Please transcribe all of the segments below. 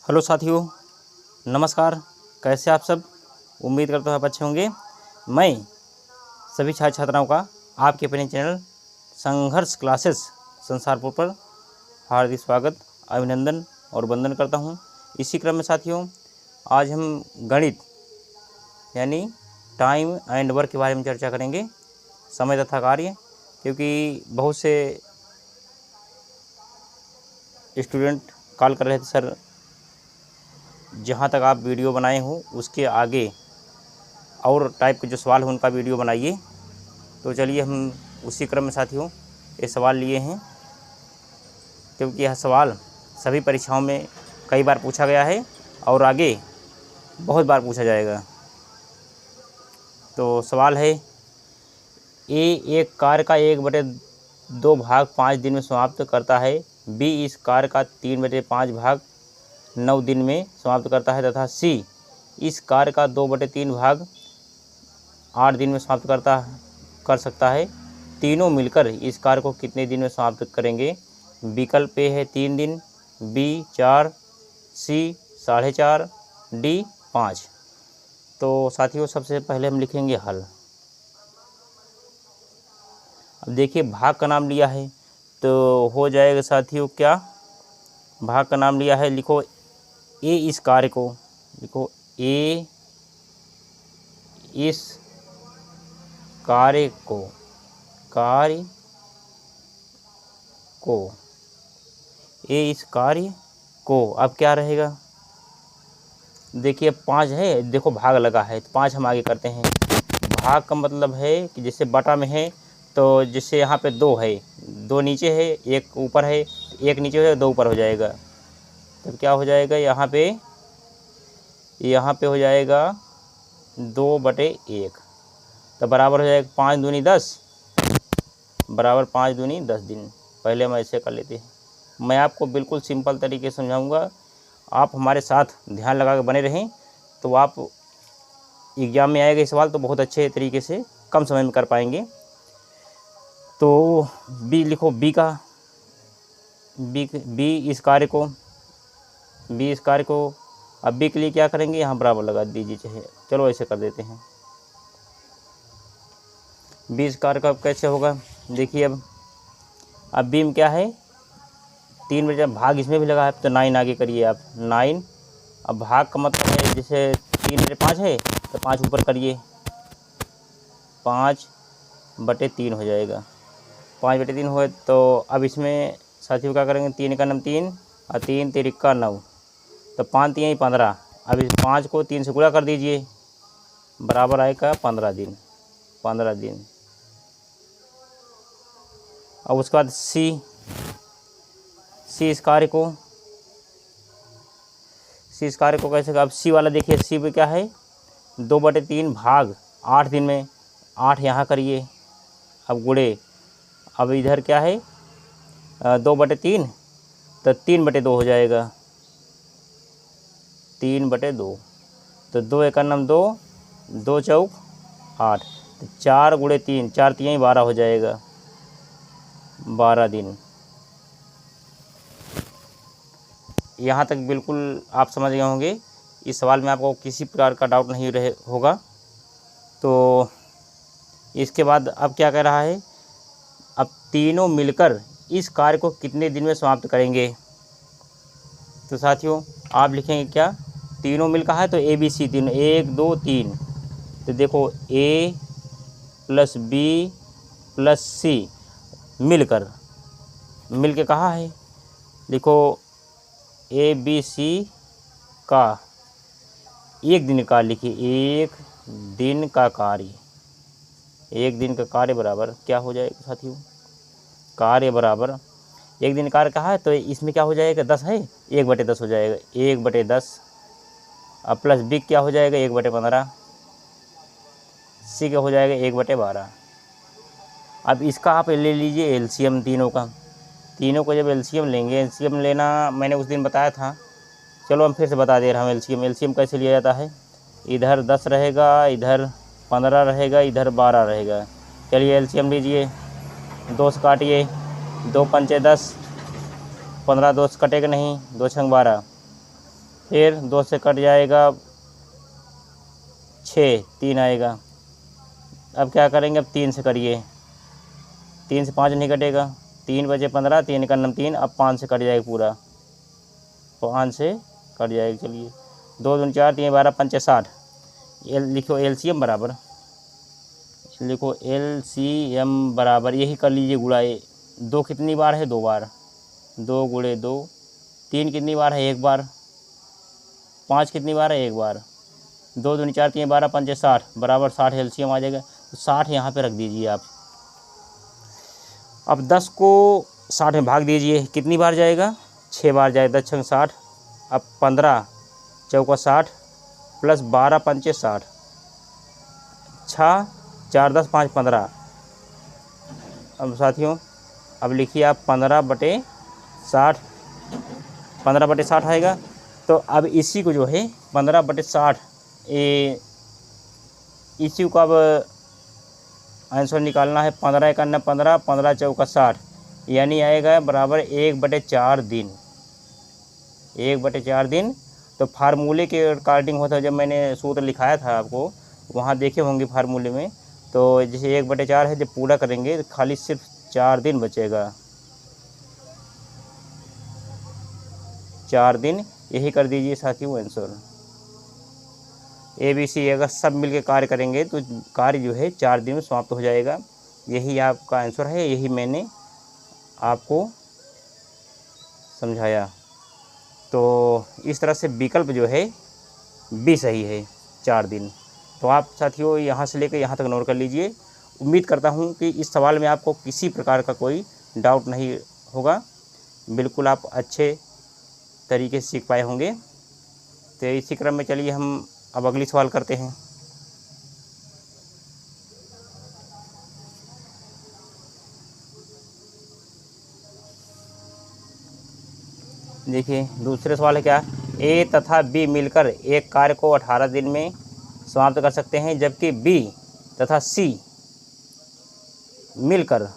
Hello साथियों, नमस्कार। कैसे आप सब? उम्मीद करता हूँ आप अच्छे होंगे। मैं सभी छात्र छात्राओं का आपके अपने चैनल संघर्ष क्लासेस संसारपुर पर हार्दिक स्वागत, अभिनंदन और वंदन करता हूँ। इसी क्रम में साथियों, आज हम गणित यानी टाइम एंड वर्क के बारे में चर्चा करेंगे, समय तथा कार्य। क्योंकि बहुत से स्टूडेंट कॉल कर रहे थे, सर जहाँ तक आप वीडियो बनाए हो उसके आगे और टाइप के जो सवाल हैं उनका वीडियो बनाइए। तो चलिए हम उसी क्रम में साथियों ये सवाल लिए हैं, क्योंकि यह सवाल सभी परीक्षाओं में कई बार पूछा गया है और आगे बहुत बार पूछा जाएगा। तो सवाल है, ए एक कार्य का 1/2 भाग 5 दिन में समाप्त करता है, बी इस कार्य का 3/5 भाग 9 दिन में समाप्त करता है तथा सी इस कार्य का 2/3 भाग 8 दिन में समाप्त कर सकता है। तीनों मिलकर इस कार्य को कितने दिन में समाप्त करेंगे? विकल्प ए है 3 दिन, बी 4, सी 4.5, डी 5। तो साथियों सबसे पहले हम लिखेंगे हल। अब देखिए भाग का नाम लिया है तो हो जाएगा साथियों क्या, भाग का नाम लिया है, लिखो ए इस कार्य को, लिखो ए इस कार्य को, ए इस कार्य को। अब क्या रहेगा, देखिए 5 है, देखो भाग लगा है तो 5 हम आगे करते हैं। भाग का मतलब है कि जैसे बटा में है तो जैसे यहाँ पे 2 है, 2 नीचे है, 1 ऊपर है, 1 नीचे है 2 ऊपर हो जाएगा। तब क्या हो जाएगा, यहाँ पे हो जाएगा 2/1, तो बराबर हो जाएगा 5 दूनी 10, बराबर 5 दूनी 10 दिन। पहले हम ऐसे कर लेते हैं, मैं आपको बिल्कुल सिंपल तरीके से समझाऊंगा, आप हमारे साथ ध्यान लगा के बने रहें तो आप एग्ज़ाम में आएगा ये सवाल तो बहुत अच्छे तरीके से कम समय में कर पाएंगे। तो बी लिखो, बी इस कार्य को, अब बी के लिए क्या करेंगे, यहाँ बराबर लगा दीजिए, चाहे चलो ऐसे कर देते हैं। बी इस कार्य का कैसे होगा, देखिए अब बी में क्या है, 3 भाग इसमें भी लगा है तो 9 आगे करिए आप, 9। अब भाग का मतलब है जैसे 3/5 है तो 5 ऊपर करिए, 5/3 हो जाएगा। 5/3 हो, तो अब इसमें साथियों क्या करेंगे, 3 का नाम 3 और 3 3 का 9, तो 5 3 15। अब इस 5 को 3 से गुणा कर दीजिए, बराबर आएगा 15 दिन। अब उसके बाद सी इस कार्य को कैसे, अब सी वाला देखिए, सी पे क्या है, 2/3 भाग 8 दिन में, 8 यहाँ करिए, अब गुणे, अब इधर क्या है 2/3 तो 3/2 हो जाएगा, 3/2, तो 2 1 नाम 2, 2 चौक 8, तो 4 × 3, 4 3 12 हो जाएगा, 12 दिन। यहाँ तक बिल्कुल आप समझ गए होंगे, इस सवाल में आपको किसी प्रकार का डाउट नहीं होगा। तो इसके बाद अब क्या कह रहा है, अब तीनों मिलकर इस कार्य को कितने दिन में समाप्त करेंगे? तो साथियों आप लिखेंगे क्या, तीनों मिलकर है तो ए बी सी तीनों, 1 2 3, तो देखो ए प्लस बी प्लस सी मिल के कहा है, लिखो ए बी सी का 1 दिन का, लिखिए 1 दिन का कार्य, 1 दिन का कार्य बराबर क्या हो जाएगा साथियों, कार्य बराबर 1 दिन कार्य कहा है तो इसमें क्या हो जाएगा, 10 है, 1/10 हो जाएगा, 1/10। अब प्लस बी क्या हो जाएगा, 1/15, सी का हो जाएगा 1/12। अब इसका आप ले लीजिए एलसीएम तीनों को जब एलसीएम लेंगे, एलसीएम लेना मैंने उस दिन बताया था, चलो हम फिर से बता दे रहा हूँ। एलसीएम कैसे लिया जाता है, इधर 10 रहेगा, इधर 15 रहेगा, इधर 12 रहेगा। चलिए एलसीएम लीजिए, 2 से काटिए, 2 पंचे 10, 15 2 से कटेगा नहीं, 2 छंग 12, फिर 2 से कट जाएगा 6, 3 आएगा। अब क्या करेंगे, अब 3 से करिए, 3 से 5 नहीं कटेगा, 3 बजे 15, 3 का नम 3, अब 5 से कट जाएगा पूरा, 5 से कट जाएगा। चलिए 2 दूनी 4, 3 12, 5 60। लिखो LCM बराबर, लिखो LCM बराबर, यही कर लीजिए गुड़ाए। 2 कितनी बार है, 2 बार, 2 गुणे 2। 3 कितनी बार है, 1 बार। 5 कितनी बार है, 1 बार। 2 दूनी 4, 3 12, 5 60 बराबर 60 LCM आ जाएगा। तो 60 यहाँ पे रख दीजिए आप। अब 10 को 60 में भाग दीजिए, कितनी बार जाएगा, 6 बार जाएगा, 10 छंग 60। अब 15 चौका 60 प्लस 12 पंचे 60, 6 4 10 5 15। अब साथियों अब लिखिए आप 15/60, 15/60 आएगा। तो अब इसी को जो है 15/60, इसी को अब आंसर निकालना है। 15 × 15, 15 चौका 60, यानी आएगा बराबर 1/4 दिन, 1/4 दिन। तो फार्मूले के अकॉर्डिंग होता है, जब मैंने सूत्र लिखाया था आपको, वहाँ देखे होंगे फार्मूले में। तो जैसे 1/4 है, जब पूरा करेंगे तो खाली सिर्फ 4 दिन बचेगा, 4 दिन। यही कर दीजिए साथियों आंसर। ABC अगर सब मिलके कार्य करेंगे तो कार्य जो है 4 दिन में समाप्त हो जाएगा। यही आपका आंसर है, यही मैंने आपको समझाया। तो इस तरह से विकल्प जो है B सही है, 4 दिन। तो आप साथियों यहाँ से लेकर यहाँ तक नोट कर लीजिए। उम्मीद करता हूँ कि इस सवाल में आपको किसी प्रकार का कोई डाउट नहीं होगा, बिल्कुल आप अच्छे तरीके से सीख पाए होंगे। तो इसी क्रम में चलिए हम अब अगली सवाल करते हैं। देखिए दूसरे सवाल है क्या, A तथा B मिलकर एक कार्य को 18 दिन में समाप्त कर सकते हैं, जबकि B तथा C मिलकर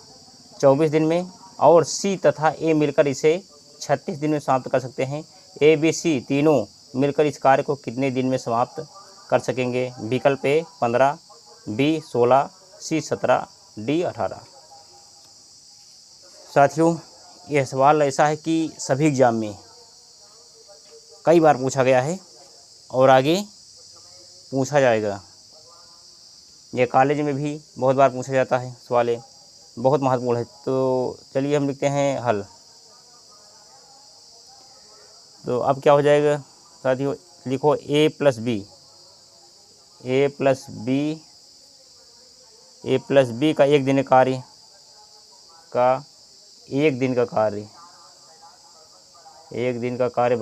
24 दिन में, और C तथा A मिलकर इसे 36 दिन में समाप्त कर सकते हैं। A B C तीनों मिलकर इस कार्य को कितने दिन में समाप्त कर सकेंगे। विकल्प A 15, B 16, C 17, D 18। साथियों यह सवाल ऐसा है कि सभी एग्जाम में कई बार पूछा गया है और आगे पूछा जाएगा। यह कॉलेज में भी बहुत बार पूछा जाता है सवाल, है बहुत महत्वपूर्ण है। तो चलिए हम लिखते हैं हल। तो अब क्या हो जाएगा साथियों, लिखो A + B, A + B का 1 दिन कार्य का 1 दिन का कार्य, 1 दिन का कार्य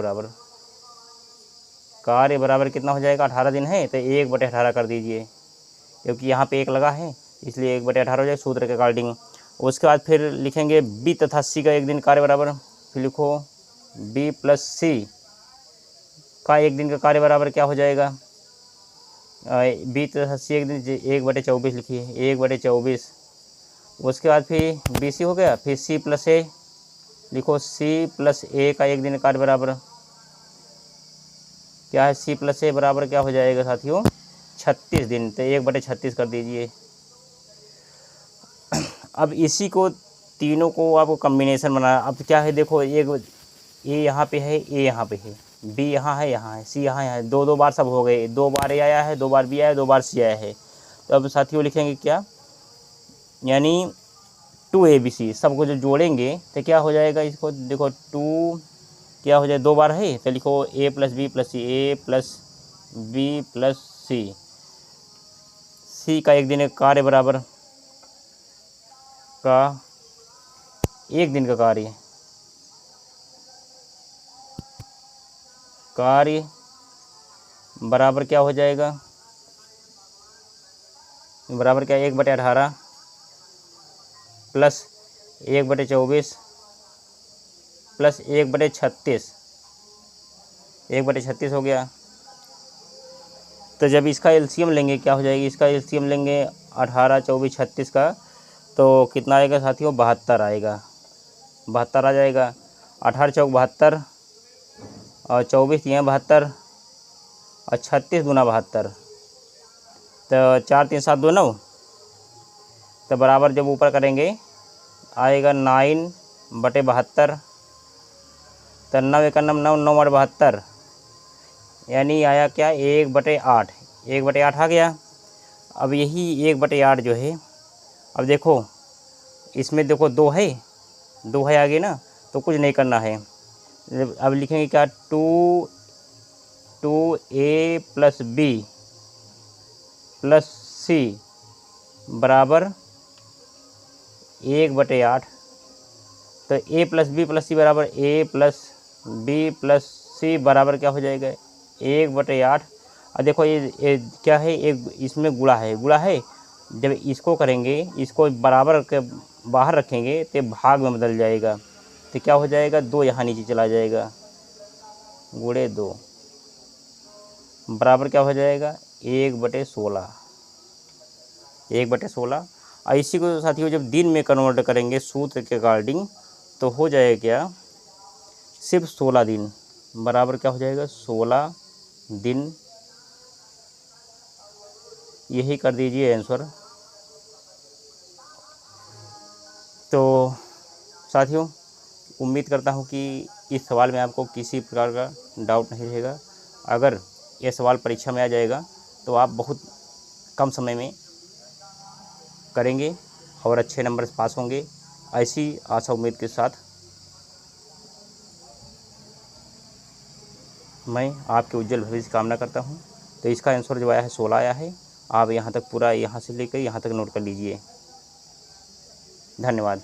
बराबर कितना हो जाएगा, 18 दिन है तो 1/18 कर दीजिए, क्योंकि यहाँ पे 1 लगा है इसलिए 1/18 हो जाएगा सूत्र के अकॉर्डिंग। उसके बाद फिर लिखेंगे B तथा C का 1 दिन कार्य बराबर, फिर लिखो B + C का 1 दिन का कार्य बराबर क्या हो जाएगा, B तथा C 1 दिन 1/24 लिखिए, 1/24। उसके बाद फिर BC हो गया, फिर C + A लिखो, C + A का 1 दिन कार्य बराबर क्या है, C + A बराबर क्या हो जाएगा साथियों, 36 दिन। तो 1/36 कर दीजिए। अब इसी को तीनों को आपको कम्बिनेशन बनाना। अब क्या है देखो, एक A यहाँ पे है, A यहाँ पे है, B यहाँ है, C यहाँ है, 2 बार सब हो गए, 2 बार A आया है, 2 बार B आया है, 2 बार C आया है। तो अब साथियों लिखेंगे क्या, यानी 2ABC सबको जो जोड़ेंगे तो क्या हो जाएगा, इसको देखो 2 क्या हो जाए, 2 बार है तो लिखो A + B + C, A + B + C का 1 दिन का कार्य बराबर का 1 दिन का कार्य बराबर क्या हो जाएगा, बराबर क्या, 1/18 प्लस 1/24 प्लस 1/36, 1/36 हो गया। तो जब इसका एलसीएम लेंगे क्या हो जाएगी, इसका एलसीएम लेंगे 18, 24, 36 का, तो कितना आएगा साथियों, 72 आएगा, 72 आ जाएगा। 18 × 4 = 72 और 24 तियाँ 72 और 36 दूना 72, तो 4 3 7 2 9, तो बराबर जब ऊपर करेंगे आएगा 9/72, तो 9 1 9 9 9/72, यानी आया क्या 1/8, 1/8 आ गया। अब यही 1/8 जो है, अब देखो इसमें देखो 2 है आगे ना, तो कुछ नहीं करना है। अब लिखेंगे क्या 2a + b + c बराबर 1/8, तो a + b + c बराबर a + b + c बराबर क्या हो जाएगा 1/8। और देखो ये क्या है, एक इसमें गुणा है, जब इसको करेंगे, इसको बराबर के बाहर रखेंगे तो भाग में बदल जाएगा, तो क्या हो जाएगा 2 यहाँ नीचे चला जाएगा, गुणे 2 बराबर क्या हो जाएगा 1/16, 1/16। और इसी को साथियों जब दिन में कन्वर्ट करेंगे सूत्र के अकॉर्डिंग, तो हो जाएगा क्या सिर्फ 16 दिन बराबर क्या हो जाएगा 16 दिन। यही कर दीजिए आंसर। तो साथियों उम्मीद करता हूँ कि इस सवाल में आपको किसी प्रकार का डाउट नहीं रहेगा। अगर यह सवाल परीक्षा में आ जाएगा तो आप बहुत कम समय में करेंगे और अच्छे नंबर से पास होंगे, ऐसी आशा उम्मीद के साथ मैं आपके उज्जवल भविष्य की कामना करता हूं। तो इसका आंसर जो आया है 16 आया है। आप यहाँ तक पूरा यहाँ से लेकर यहाँ तक नोट कर लीजिए। धन्यवाद।